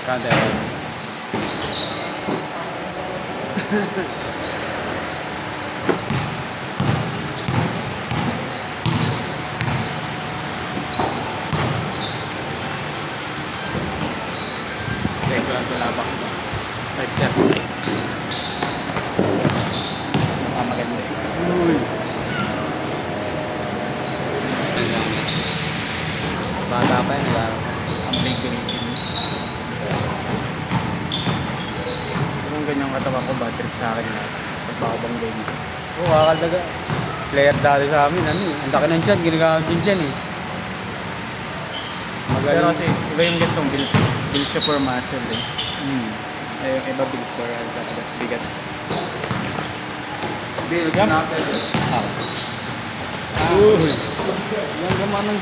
Kante. Teko lang tulabak ito. Right there. Maganda eh. Uy. Bata pa yun, nag-aaral. Ang big-big. Kung ganyan katawan ko, bad trip sa akin na pagpakabang game. Oo, kakaldaga. Player dati sa amin, ano eh. Ang laki ng tiyan, ginagamit yung tiyan eh. Magaling. Pero kasi, iba yung gantong build. Build siya for muscle eh. Ay, yung iba build for bigat. Build muscle eh. Uy! Yan gumanon.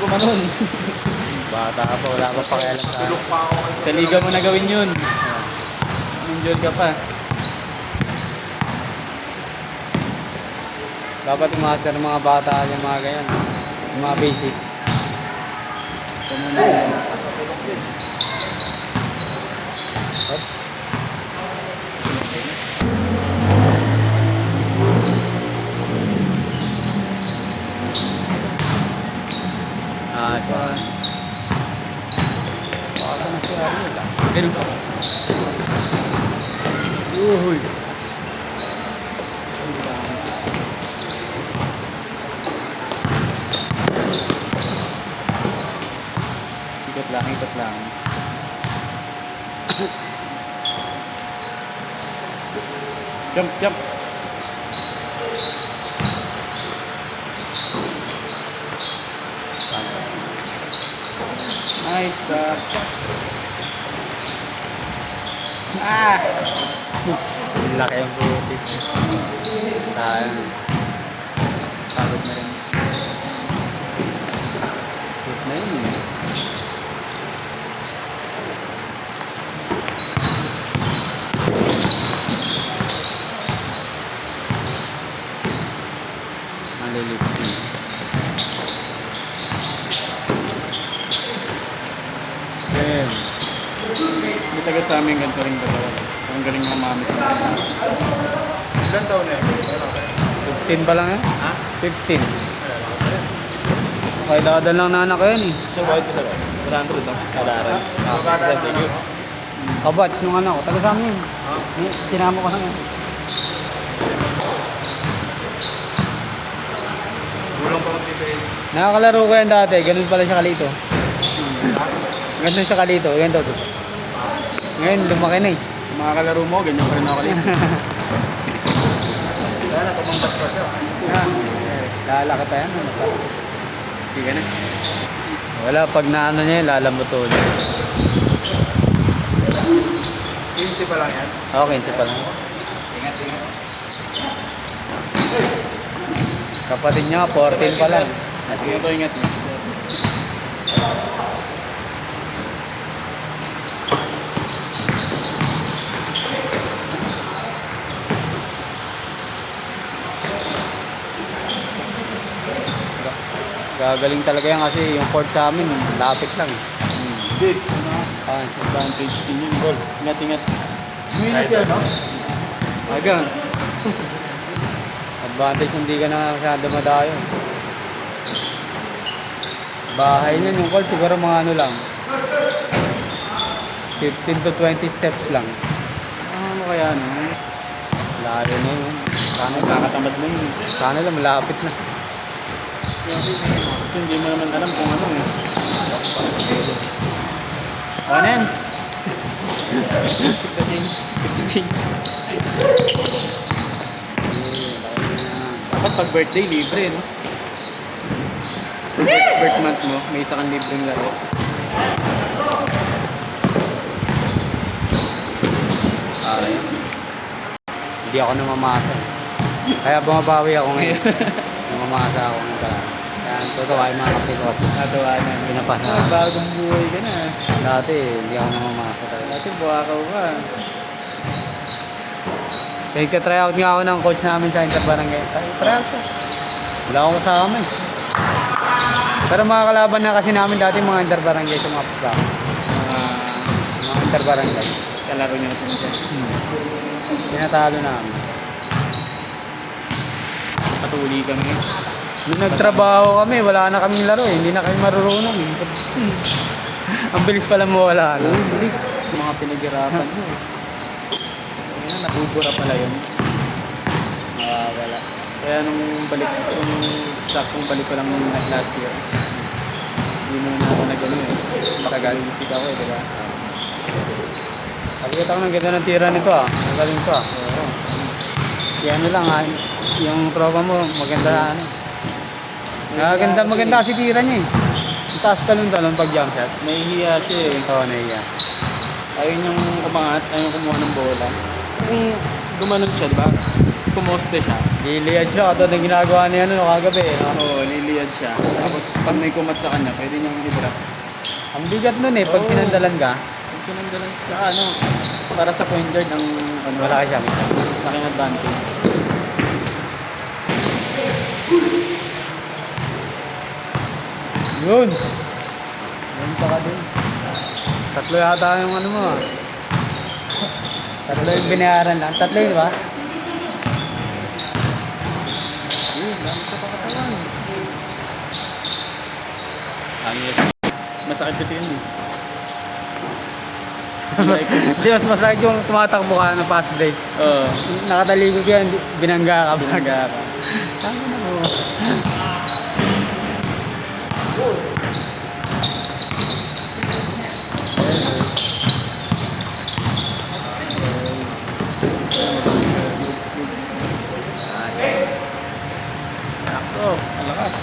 Bata ka pa, wala pa pakialam sa sa liga mo na gawin yun. Enjoy ka pa. Dapat umaster ng mga bata yung mga ganyan. Yung mga basic. Ito muna yan. Hop. Ito. Baka na siya rin lang. Ganun pa. Uy. Ikot lang. Jump. Nice pass. Laki ang putik. Sayang. Pagod na rin. Shoot na yun eh. Malilipin. Damn. May taga sa amin ganito rin dalawa. Ang galing mga mamit na. Ilan taon na yun? 15 pa lang yan? Ha? 15. Kaya dadal lang na anak ko yan eh. So, bakit ko sa loob? 100 no? Kadaran. Kabats nung anak ko. Taga sa amin. Sinama ko na yan. Gulong pa ng TPS. Nakakalaro ko yan dati. Ganun pala siya kalito. Ganun siya kalito. Ganun to. Ngayon lumaki na eh. Makakalaro mo, ganyan pa rin ako rin. Sana, tumangkat pa siya. Lalaki pa yan. Ano pa? Sige na. Wala, pag naano niya yun, lalamuto niya. 15 pa lang yan. Okay, 15 pa lang. Ingat. Kapatid niya, 14 pa lang. Sige to, ingat mo. Gagaling talaga yan kasi yung court sa amin, lapit lang. Big. Advantage din yun, goal. Ingat. Mini siya, no? Aga. Advantage hindi ka na masyado madayo. Bahay niyan yung court siguro mga ano lang. 15 to 20 steps lang. Ano kaya, no? Layo na yun. Sana kakatamad mo yun. Sana lang malapit na. Kasi hindi mo naman alam kung ano eh. Ano yan? Dapat pag birthday, libre, no? Birth month mo, may isa kang libreng laro. Hindi ako namamasa. Kaya bumabawi ako ngayon. Namamasa ako ng kailangan. Kaya totoo ay mga kapikoso. Natawa na. Pinapasa. Bagong buhay ka na. Dati hindi ako namamasa talaga. Dati buwakaw ka. Kaya ka-try out nga ako ng coach namin sa Interbarangay. Try out ko. Wala akong kasama eh. Pero mga kalaban na kasi namin dati mga Interbarangay sa mga pusta. Mga Mga Interbarangay. Kalaro niyo na siya. Tinatalo namin. Patuli kami. Nung nagtrabaho kami, wala na kaming laro eh. Hindi na kami marurunong eh. Ang bilis pala mawala na. Bilis. Yung mga pinaghirapan mo. Ayun, natubura pala yun. Wala. Kaya nung saktong balik ko lang last year, hindi mo na ako nag-ano eh. Makagalisig ako eh, diba? Nakikita ko ng ganda ng tira nito ah. Ang galing to ah. Oo. Kaya ano lang ah, yung tropa mo, maganda ano. Maganda kasi tira niya eh. Ang taas talon-talon pag jump shot. Nahihiya siya eh. Oo, naiya. Ayun yung umangat, ayun yung kumuha ng bola. Kung gumanon siya, diba? Kumoste siya. Liliyad siya, ito na ginagawa niya ano kagabi eh. No? Oo, niliyad siya. Tapos pag may kumat sa kanya, pwede niyang i-drop. Ang bigat nun eh, pag Oo. sinandalan ka, Kung sinanggalan, tsaka ano, para sa point guard ang ano, wala ka siya. laking advantage. Yun! Yun pa ka din. Tatlo yata yung ano mo ah. Tatlo yung binayaran lang. Tatlo yun ba? Yun, dami sa pakatawan. Angis. Masakit kasi yun eh. Hindi, mas masakit yung tumatakbo ka ng fast break. Oo. Nakatalikod yan, binangga ka. Binangga ka. Tama na mo. Sakto, malakas.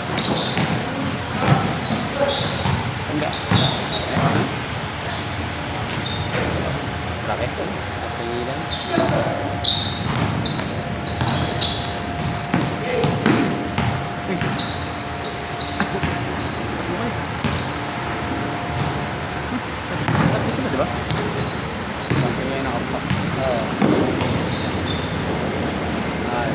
Tanda. Bakit? Kapilan. Tapos sila, di ba? Sabi nga nakapak. Oo. Ay.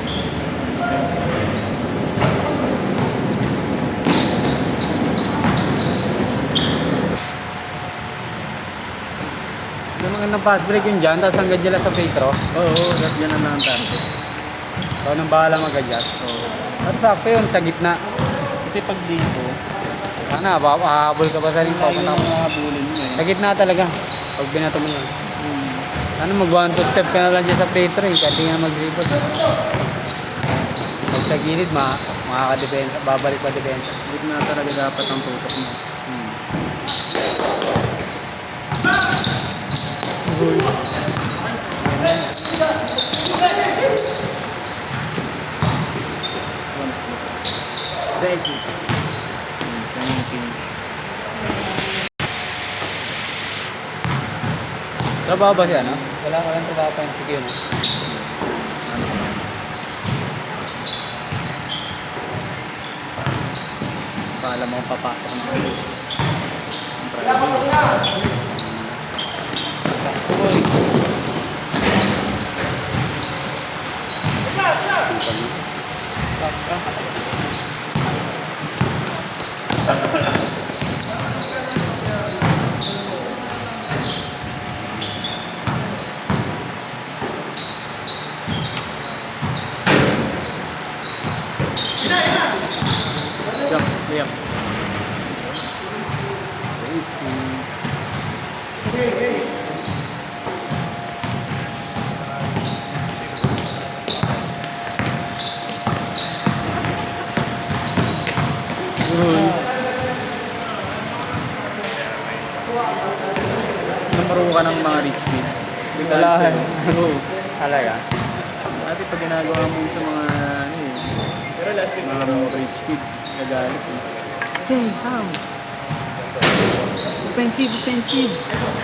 Yung magandang fast break yun dyan, tapos hanggang dyan lang sa free throw. Oo, yan ang lang target. Ikaw nang bahala mag-adjust. Oo. At sakto yun, sa gitna. Kasi pag dito, Sana, hahabol ka pa sa rin. tayo yung mga habulin mo eh. Sa gitna talaga. Pag binato mo yun. Ano, mag 1-2 step ka na lang dyan sa free throw. Kahit di nga mag-rebound. Pag sa gilid, makakadepensa. Babalik pa depensa. Gitna talaga dapat ang tutok mo. Desi. Trabaho ba siya, no? Walang trabaho pa yung sige, no? Kala mo papasok na. Jump, layup. Namaro ka ng mga rich kid. Wala. Oo. Talaga. Dati pag ginagawa mo sa mga ano eh. Pero last week mga rich kid, nagalit eh. Hey, how? Offensive.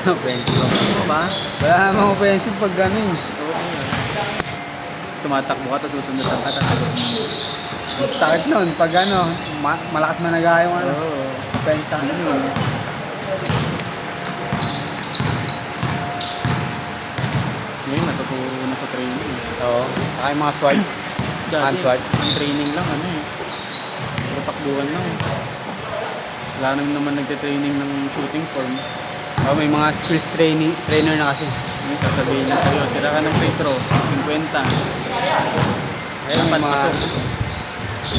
Offensive ba? Wala namang offensive pag gano'n. Oo. Tumatakbo ka, tapos susundutan ka, tapos Sakit nun. Pag ano, malakas managa yung ano. oo. Offensive. Ano yun? Ngayon, natutunan na sa training. Oo. Saka yung mga swipe. Hand swipe. Ang training lang, ano eh. Puro takbuhan lang. Wala nang naman nagte-training ng shooting form. Oh, may mga skills trainer na kasi. Yung sasabihin niya sa'yo, tira ka ng free throw, 50. Ayun, may Dapat mga pasok.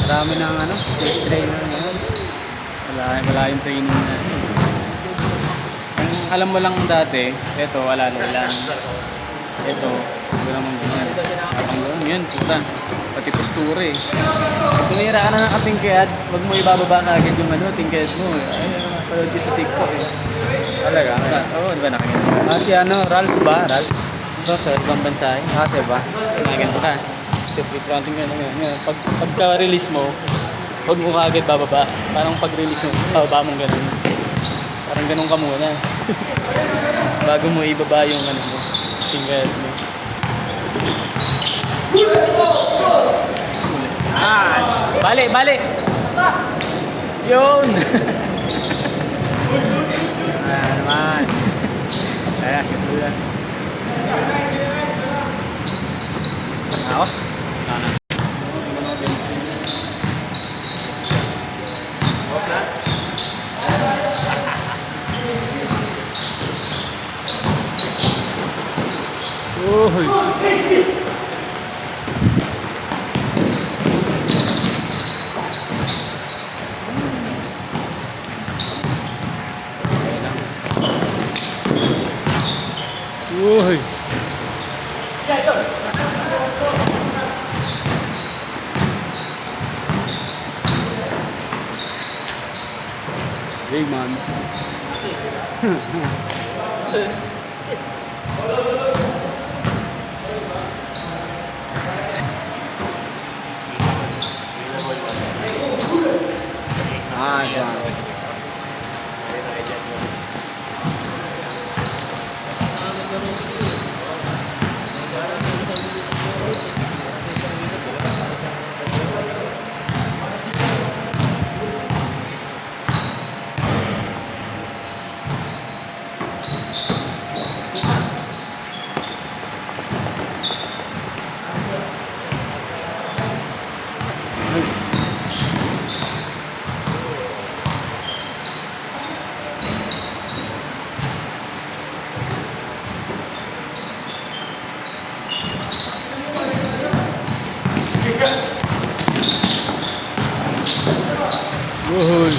marami ng ano, skills trainer ngayon. Wala yung training na. Ang alam mo lang dati, eto, wala lang. Eto, hindi naman ganyan. Habang gano'n, yan, puta. Pati postura eh. Pag tumira ka na ng katingkayad, wag mo ibababa ka agad yung ano, tingkayad mo. Ay, panood ko sa TikTok eh. Talaga. Oo, di ba nakikita? Ah, si ano, Ralph ba? Ralph? Ito, sa ibang bansa eh. Ah, ba? Ganito ka. Step fronting ka na ngayon. Pagka-release mo, huwag mo kagad bababa. Parang pag-release mo, bababa mong ganun. Parang ganun ka muna. Bago mo ibaba yung ano mo, tingkayad mo. Ah! Balik! Yun! Ayan naman. Kaya, syempre yan. Ako? Ano? Uy! Uy! Hey man. Ah, siya. Uy!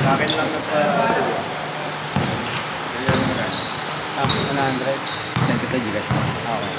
Sa akin lang na pa. Ah, 100. Send ko sa Gcash mo. Okay.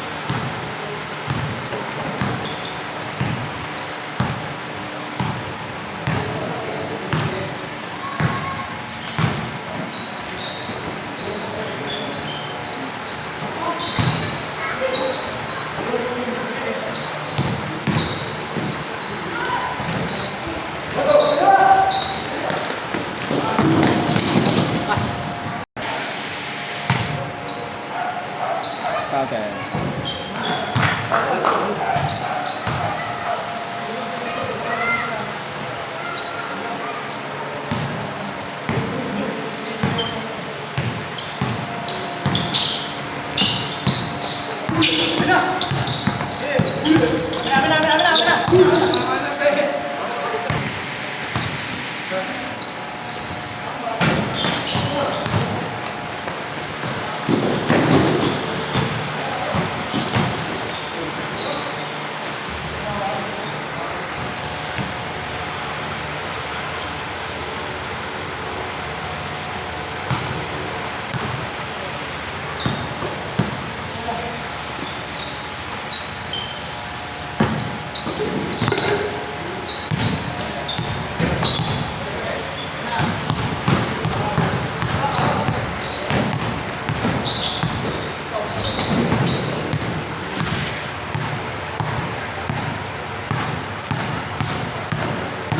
Okay.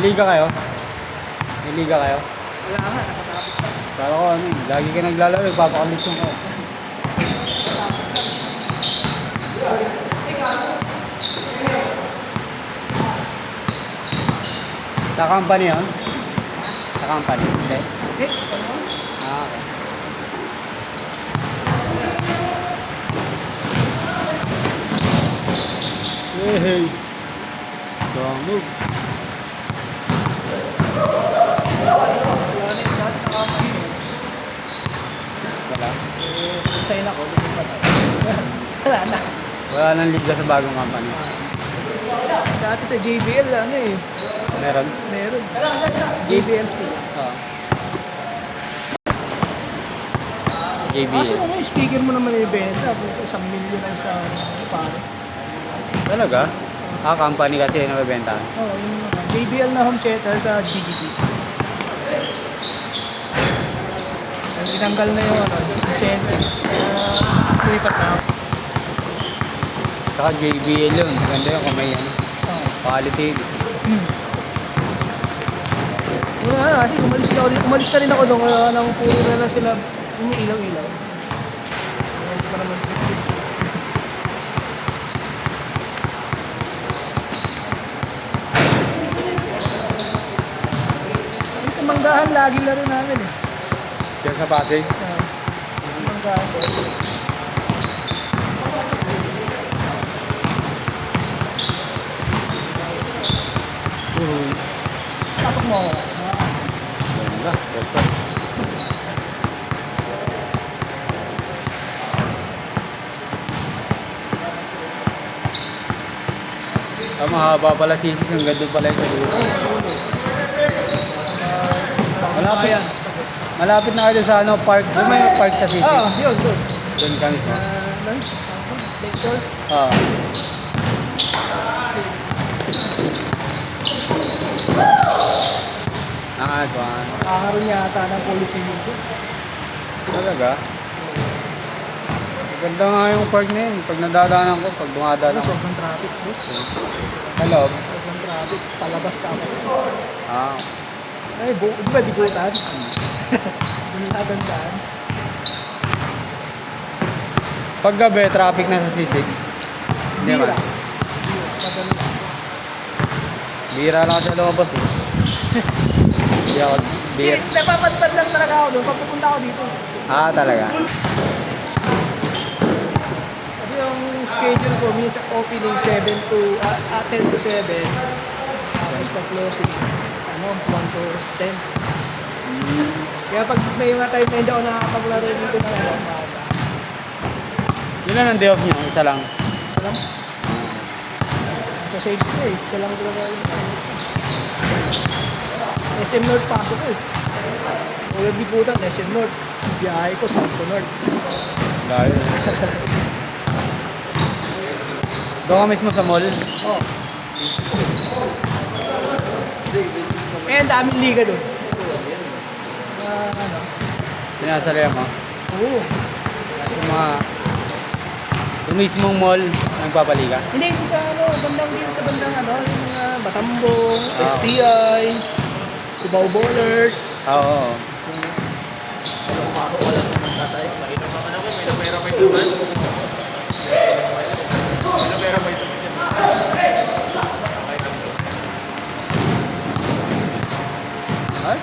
Liga kayo? May liga kayo? Wala nga, nakatapos na. Kala ko ano eh, lagi ka naglalaro, ipapakondisyon ko. Sa company yun? Sa company? Hindi. Saan mo? Ah, okay. Hey, hey. Damog. Wala na yung dati sa company. Wala. Sign ako, hindi ko pa tayo. Wala na. Wala nang liga sa bagong company. Dati sa JBL, ano eh. Meron? Meron. JBL speaker. Oo. Kaso JBL. naman, yung speaker mo naman ibenta. 1,000,000 na isang pare. Talaga? Ah, company kasi yung nabibenta. Oo, yung JBL na home theater sa GGC. Ang tinanggal na yung ano, center. Lipat na. Saka JBL yun. Maganda yun kung may ano, Oo. quality. Wala na, kasi umalis na rin ako doon. Kaya nang puro na lang sila umiilaw-ilaw. Hindi pa naman trip. Yung sa Manggahan, lagi na rin namin eh. Diyan sa Pasig. Manggahan ko. Pasok mo ako. Ganda. Ganda. Ah, mahaba pala sisis. Ang ganda pala yung sa dulo. Malapit. Ayan. Malapit na kayo sa ano, park. Doon may park sa sisis. Yun, yun. Doon ka mismo. Lecture. Ah. Nice one. Nakakaroon yata ng policy dito. Talaga? Maganda nga yung park na yun. Pag nadadaanan ko, pag dumadaan ako. Sobrang traffic, boss. Sa loob? Sobrang traffic. Palabas ka ako. Ah. Ay, di ba digutan? Yung natandaan. Pag gabi, traffic na sa C6. Hindi Bira. man. Madali. Bira lang siya lumabas eh. Hindi ako beer. Napapadpad lang talaga ako doon. Pag pupunta ako dito. Ah, talaga? Kasi yung schedule ko, minsan opening 7 to, 10 to 7. Tapos pag closing, 1 to 10. Kaya pag may mga time na hindi ako nakakapaglaro dito na lang, maaga. Yun lang ang day off nyo, isa lang. Isa lang. Sa sales ko eh, isa lang talaga yun. SM North pasok ko eh. Ulang Bikutan, SM North. Biyahe ko, Santo North. Dahil. Doon ka mismo sa mall? Oh. Eh, ang daming liga doon. Ano? Sinasalihan mo? Oo. Yung mga... Yung mismong mall, nagpapaliga? Hindi, yung sa ano, bandang din sa bandang ano, yung mga Basambong, Ah. STI, Cubao Bowlers. Oo. Ay,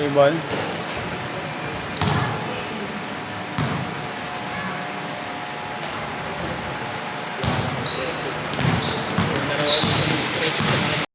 Cable.